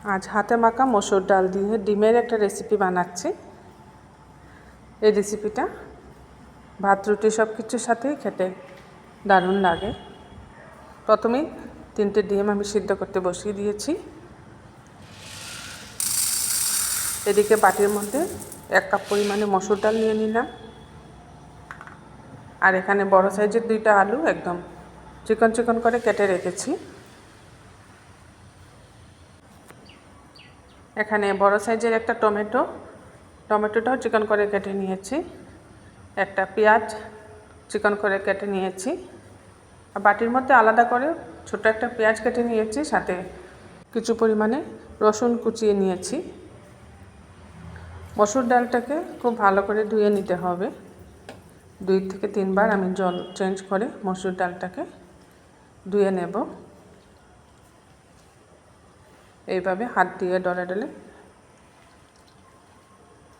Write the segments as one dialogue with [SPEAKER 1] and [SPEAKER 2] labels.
[SPEAKER 1] আজ হাতে মাখা মসুর ডাল দিয়ে ডিমের একটা রেসিপি বানাচ্ছি। এই রেসিপিটা ভাত রুটি সব কিছুর সাথেই খেতে দারুণ লাগে। প্রথমেই 3টে ডিম আমি সিদ্ধ করতে বসিয়ে দিয়েছি। এদিকে বাটির মধ্যে 1 কাপ পরিমাণে মসুর ডাল নিয়ে নিলাম। আর এখানে বড় সাইজের 2টা আলু একদম চিকন চিকন করে কেটে রেখেছি। এখানে বড় সাইজের একটা টমেটোটাও চিকন করে কেটে নিয়েছি। একটা পেঁয়াজ চিকন করে কেটে নিয়েছি। আর বাটির মধ্যে আলাদা করে ছোট একটা পেঁয়াজ কেটে নিয়েছি, সাথে কিছু পরিমাণে রসুন কুচিয়ে নিয়েছি। মসুর ডালটাকে খুব ভালো করে ধুয়ে নিতে হবে। 2 থেকে 3 বার আমি জল চেঞ্জ করে মসুর ডালটাকে ধুয়ে নেব। এইভাবে হাত দিয়ে ডলে ডলে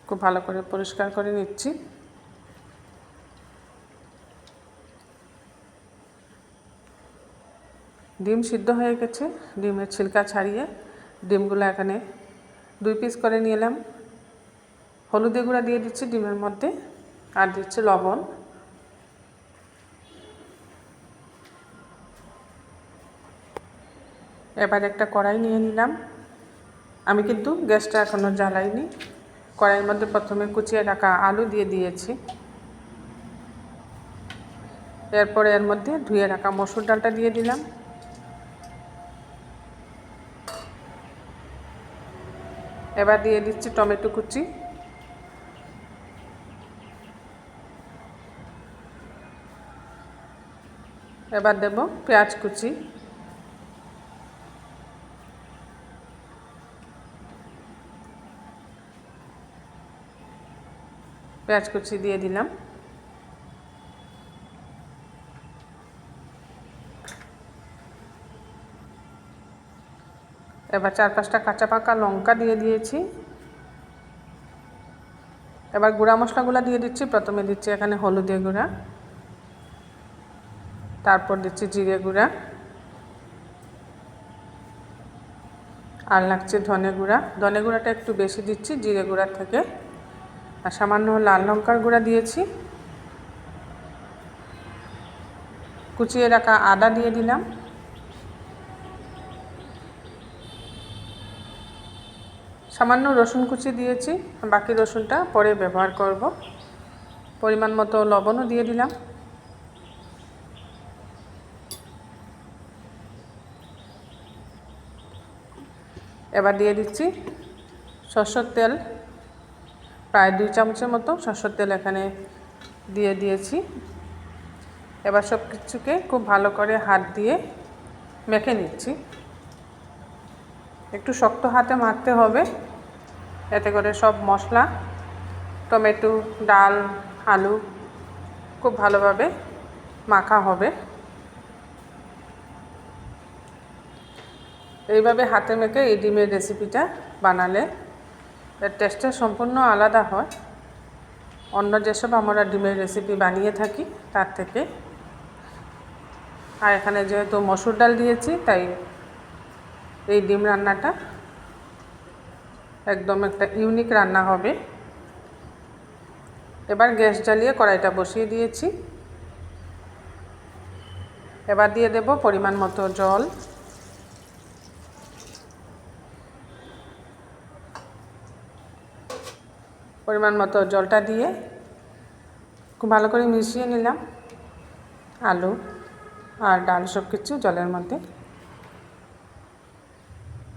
[SPEAKER 1] খুব ভালো করে পরিষ্কার করে নিচ্ছি। ডিম সিদ্ধ হয়ে গেছে। ডিমের ছিলকা ছাড়িয়ে ডিমগুলো এখানে 2 পিস করে নিলাম। হলুদের গুঁড়া দিয়ে দিচ্ছি ডিমের মধ্যে, আর দিচ্ছি লবণ। এবার একটা কড়াই নিয়ে নিলাম। আমি কিন্তু গ্যাসটা এখনও জ্বালাইনি। কড়াইয়ের মধ্যে প্রথমে কুচিয়ে রাখা আলু দিয়ে দিয়েছি। এরপরে এর মধ্যে ধুয়ে রাখা মসুর ডালটা দিয়ে দিলাম। এবার দিয়ে দিচ্ছি টমেটো কুচি। এবার দেব পেঁয়াজ কুচি। পেঁয়াজ কুচি দিয়ে দিলাম। এবার 4-5টা কাঁচা পাকা লঙ্কা দিয়ে দিয়েছি। এবার গুঁড়া মশলাগুলো দিয়ে দিচ্ছি। প্রথমে দিচ্ছি এখানে হলুদের গুঁড়া, তারপর দিচ্ছি জিরে গুঁড়া, আর লাগছে ধনে গুঁড়া। ধনে গুঁড়াটা একটু বেশি দিচ্ছি জিরে গুঁড়ার থেকে। আর সামান্য লাল লঙ্কার গুঁড়া দিয়েছি। কুচিয়ে রাখা আদা দিয়ে দিলাম। সামান্য রসুন কুচি দিয়েছি, বাকি রসুনটা পরে ব্যবহার করব। পরিমাণ মতো লবণও দিয়ে দিলাম। এবার দিয়ে দিচ্ছি সরষের তেল, প্রায় 2 চামচের মতো সরষের তেল এখানে দিয়ে দিয়েছি। এবার সব কিছুকে খুব ভালো করে হাত দিয়ে মেখে নিচ্ছি। একটু শক্ত হাতে মাখতে হবে, এতে করে সব মশলা, টমেটো, ডাল, আলু খুব ভালোভাবে মাখা হবে। এইভাবে হাতে মেখে এই ডিমের রেসিপিটা বানালে এর টেস্টটা সম্পূর্ণ আলাদা হয় অন্য যেসব আমরা ডিমের রেসিপি বানিয়ে থাকি তার থেকে। আর এখানে যেহেতু মসুর ডাল দিয়েছি, তাই এই ডিম রান্নাটা একদম একটা ইউনিক রান্না হবে। এবার গ্যাস জ্বালিয়ে কড়াইটা বসিয়ে দিয়েছি। এবার দিয়ে দেব পরিমাণ মতো জল। পরিমাণ মতো জলটা দিয়ে খুব ভালো করে মিশিয়ে নিলাম আলু আর ডাল সব কিছু জলের মধ্যে।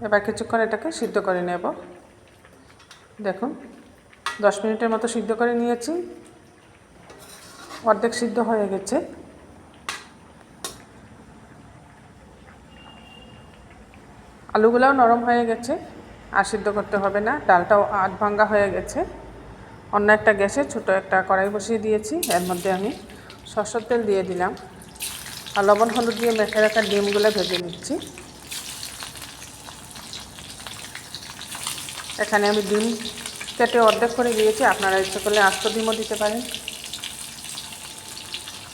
[SPEAKER 1] এবার কিছুক্ষণ এটাকে সিদ্ধ করে নেব। দেখুন 10 মিনিটের মতো সিদ্ধ করে নিয়েছি। অর্ধেক সিদ্ধ হয়ে গেছে। আলুগুলোও নরম হয়ে গেছে, আর সিদ্ধ করতে হবে না। ডালটাও আধ ভাঙ্গা হয়ে গেছে। অন্য একটা গ্যাসে ছোট একটা কড়াই বসিয়ে দিয়েছি। এর মধ্যে আমি সরষের তেল দিয়ে দিলাম, আর লবণ হলুদ দিয়ে মেখে রাখা ডিমগুলো ভেজে নিচ্ছি। এখানে আমি ডিম কেটে অর্ধেক করে দিয়েছি। আপনারা ইচ্ছে করলে আস্ত ডিমও দিতে পারেন।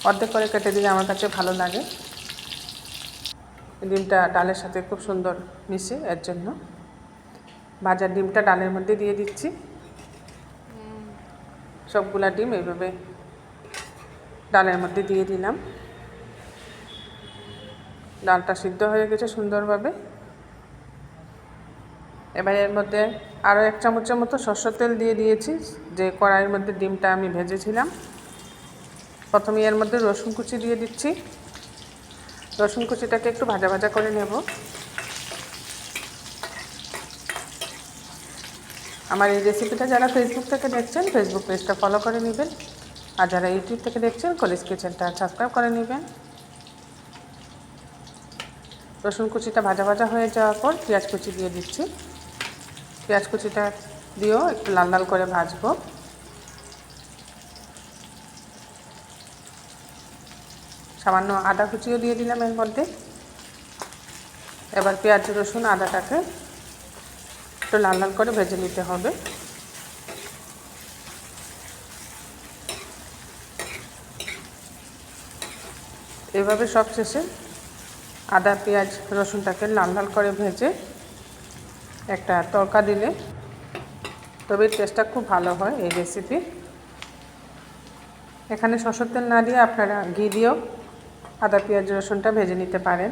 [SPEAKER 1] অর্ধেক করে কেটে দিলে আমার কাছে ভালো লাগে। ডিমটা ডালের সাথে খুব সুন্দর মিশে, এর জন্য। ভাজা ডিমটা ডালের মধ্যে দিয়ে দিচ্ছি। সবগুলা ডিম এইভাবে ডালের মধ্যে দিয়ে দিলাম। ডালটা সিদ্ধ হয়ে গেছে সুন্দরভাবে। এবার এর মধ্যে আরও 1 চামচের মতো সরষের তেল দিয়ে দিয়েছি, যে কড়াইয়ের মধ্যে ডিমটা আমি ভেজেছিলাম। প্রথমে এর মধ্যে রসুন কুচি দিয়ে দিচ্ছি। রসুন কুচিটাকে একটু ভাজা ভাজা করে নেব। আমার এই রেসিপিটা যারা ফেসবুক থেকে দেখছেন, ফেসবুক পেজটা ফলো করে নেবেন। আর যারা ইউটিউব থেকে দেখছেন, কলিজ কিচেনটা সাবস্ক্রাইব করে নেবেন। রসুন কুচিটা ভাজা ভাজা হয়ে যাওয়ার পর পেঁয়াজ কুচি দিয়ে দিচ্ছি। পেঁয়াজ কুচিটা দিয়েও একটু লাল লাল করে ভাজবো। সামান্য আদা কুচিও দিয়ে দিলাম এর মধ্যে। এবার পেঁয়াজ রসুন আদাটাকে একটু লাল লাল করে ভেজে নিতে হবে। এভাবে সব শেষে আদা পেঁয়াজ রসুনটাকে লাল লাল করে ভেজে একটা তড়কা দিলে তবে টেস্টটা খুব ভালো হয় এই রেসিপি। এখানে সরষের তেল না দিয়ে আপনারা ঘি দিয়েও আদা পেঁয়াজ রসুনটা ভেজে নিতে পারেন।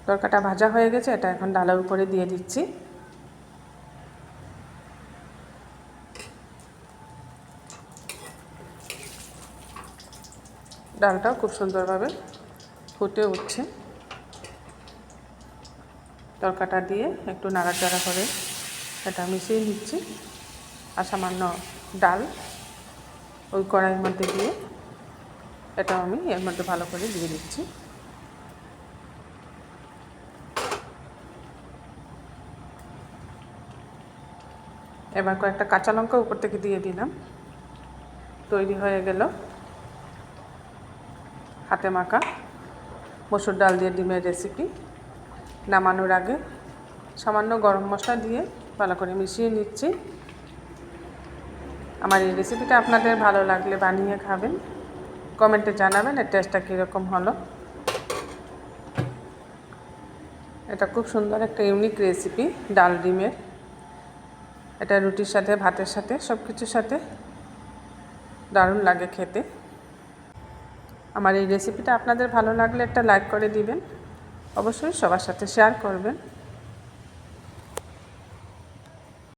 [SPEAKER 1] তড়কাটা ভাজা হয়ে গেছে, এটা এখন ডালের উপরে দিয়ে দিচ্ছি। ডালটাও খুব সুন্দরভাবে ফুটে উঠছে। তড়কাটা দিয়ে একটু নাড়াচাড়া করে এটা মিশিয়ে নিচ্ছি। আর সামান্য ডাল ওই কড়াইয়ের মধ্যে দিয়ে এটাও আমি এর মধ্যে ভালো করে দিয়ে দিচ্ছি। এবার কয়েকটা কাঁচা লঙ্কা উপর থেকে দিয়ে দিলাম। তৈরি হয়ে গেল হাতে মাখা মসুর ডাল দিয়ে ডিমের রেসিপি। নামানোর আগে সামান্য গরম মশলা দিয়ে ভালো করে মিশিয়ে নিচ্ছি। আমার এই রেসিপিটা আপনাদের ভালো লাগলে বানিয়ে খাবেন, কমেন্টে জানাবেন এর টেস্টটা কীরকম হলো। এটা খুব সুন্দর একটা ইউনিক রেসিপি ডাল ডিমের। এটা রুটির সাথে, ভাতের সাথে, সব কিছুর সাথে দারুণ লাগে খেতে। আমার এই রেসিপিটা আপনাদের ভালো লাগলে একটা লাইক করে দিবেন, অবশ্যই সবার সাথে শেয়ার করবেন।